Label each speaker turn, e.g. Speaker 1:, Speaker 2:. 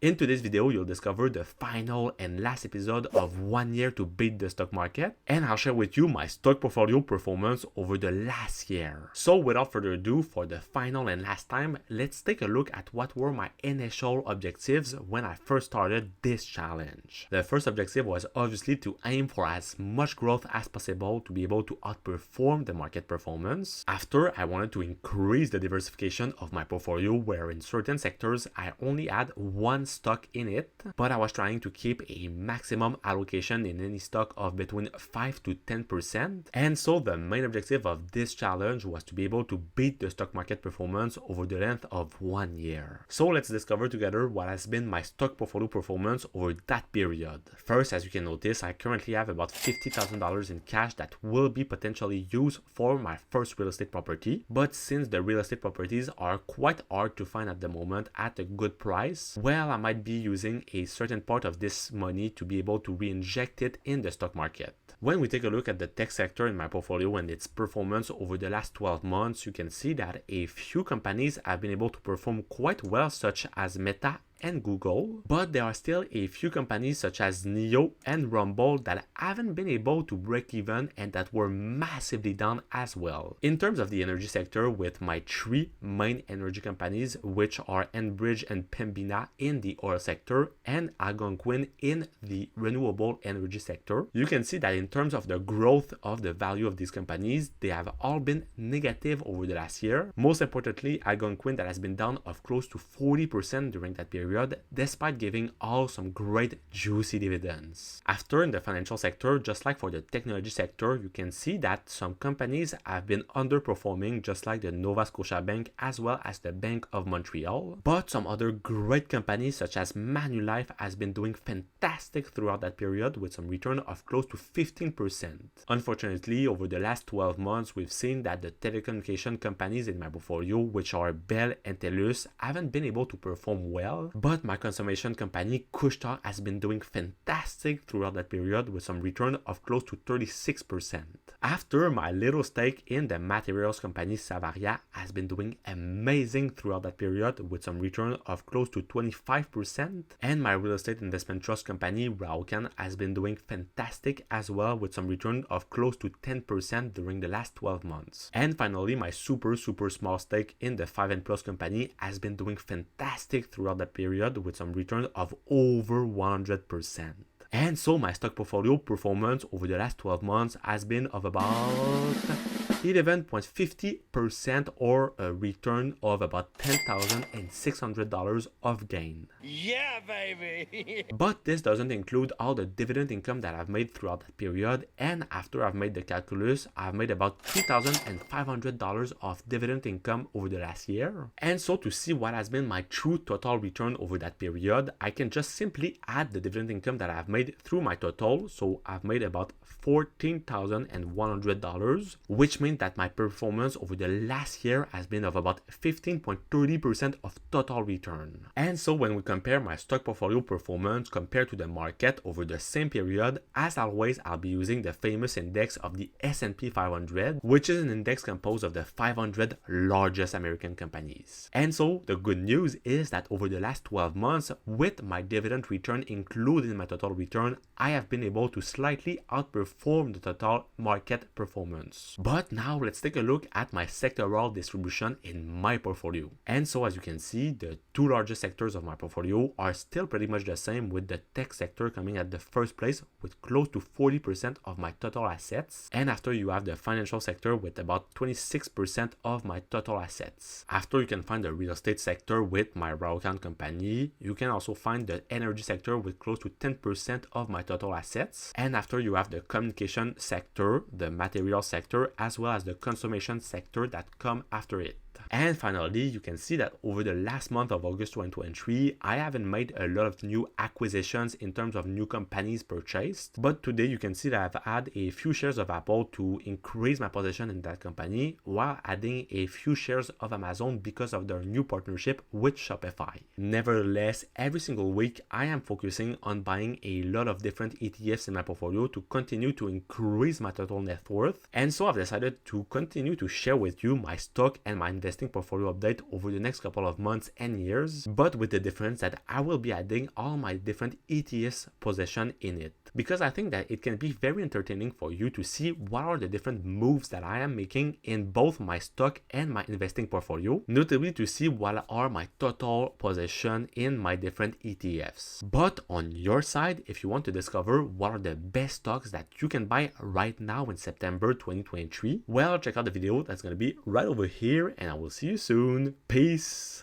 Speaker 1: In today's video, you'll discover the final and last episode of 1 year to beat the stock market, and I'll share with you my stock portfolio performance over the last year. So without further ado, for the final and last time, let's take a look at what were my initial objectives when I first started this challenge. The first objective was obviously to aim for as much growth as possible to be able to outperform the market performance. After, I wanted to increase the diversification of my portfolio, where in certain sectors I only had one stock in it, but I was trying to keep a maximum allocation in any stock of between 5 to 10%. And so the main objective of this challenge was to be able to beat the stock market performance over the length of 1 year. So let's discover together what has been my stock portfolio performance over that period. First, as you can notice, I currently have about $50,000 in cash that will be potentially used for my first real estate property. But since the real estate properties are quite hard to find at the moment at a good price, well, I might be using a certain part of this money to be able to re-inject it in the stock market. When we take a look at the tech sector in my portfolio and its performance over the last 12 months, you can see that a few companies have been able to perform quite well, such as Meta and Google, but there are still a few companies such as Neo and Rumble that haven't been able to break even and that were massively down as well. In terms of the energy sector, with my three main energy companies, which are Enbridge and Pembina in the oil sector and Algonquin in the renewable energy sector, you can see that in terms of the growth of the value of these companies, they have all been negative over the last year. Most importantly, Algonquin, that has been down of close to 40% during that period, despite giving all some great juicy dividends. After, in the financial sector, just like for the technology sector, you can see that some companies have been underperforming, just like the Nova Scotia Bank as well as the Bank of Montreal. But some other great companies such as Manulife has been doing fantastic throughout that period with some return of close to 15%. Unfortunately, over the last 12 months, we've seen that the telecommunication companies in my portfolio, which are Bell and TELUS, haven't been able to perform well. But my consummation company, Couche-Tard, has been doing fantastic throughout that period with some return of close to 36%. After, my little stake in the materials company Savaria has been doing amazing throughout that period with some return of close to 25%. And my real estate investment trust company, Raucan, has been doing fantastic as well with some return of close to 10% during the last 12 months. And finally, my super small stake in the 5N Plus company has been doing fantastic throughout that period with some return of over 100%. And so my stock portfolio performance over the last 12 months has been of about 11.50% or a return of about $10,600 of gain.
Speaker 2: Yeah, baby!
Speaker 1: But this doesn't include all the dividend income that I've made throughout that period, and after I've made the calculus, I've made about $3,500 of dividend income over the last year. And so to see what has been my true total return over that period, I can just simply add the dividend income that I've made through my total. So I've made about $14,100, which means that my performance over the last year has been of about 15.30% of total return. And so when we compare my stock portfolio performance compared to the market over the same period, as always, I'll be using the famous index of the S&P 500, which is an index composed of the 500 largest American companies. And so the good news is that over the last 12 months, with my dividend return included in my total return, I have been able to slightly outperform the total market performance. But now let's take a look at my sectoral distribution in my portfolio. And so as you can see, the two largest sectors of my portfolio are still pretty much the same, with the tech sector coming at the first place with close to 40% of my total assets. And after, you have the financial sector with about 26% of my total assets. After, you can find the real estate sector with my Raucan company. You can also find the energy sector with close to 10% of my total assets. And after, you have the communication sector, the material sector, as well as the consummation sector that come after it. And finally, you can see that over the last month of August 2023, I haven't made a lot of new acquisitions in terms of new companies purchased. But today you can see that I've had a few shares of Apple to increase my position in that company, while adding a few shares of Amazon because of their new partnership with Shopify. Nevertheless, every single week, I am focusing on buying a lot of different ETFs in my portfolio to continue to increase my total net worth. And so I've decided to continue to share with you my stock and my investment investing portfolio update over the next couple of months and years, but with the difference that I will be adding all my different ETFs position in it. Because I think that it can be very entertaining for you to see what are the different moves that I am making in both my stock and my investing portfolio, notably to see what are my total position in my different ETFs. But on your side, if you want to discover what are the best stocks that you can buy right now in September 2023, well, check out the video that's going to be right over here, and I will see you soon. Peace!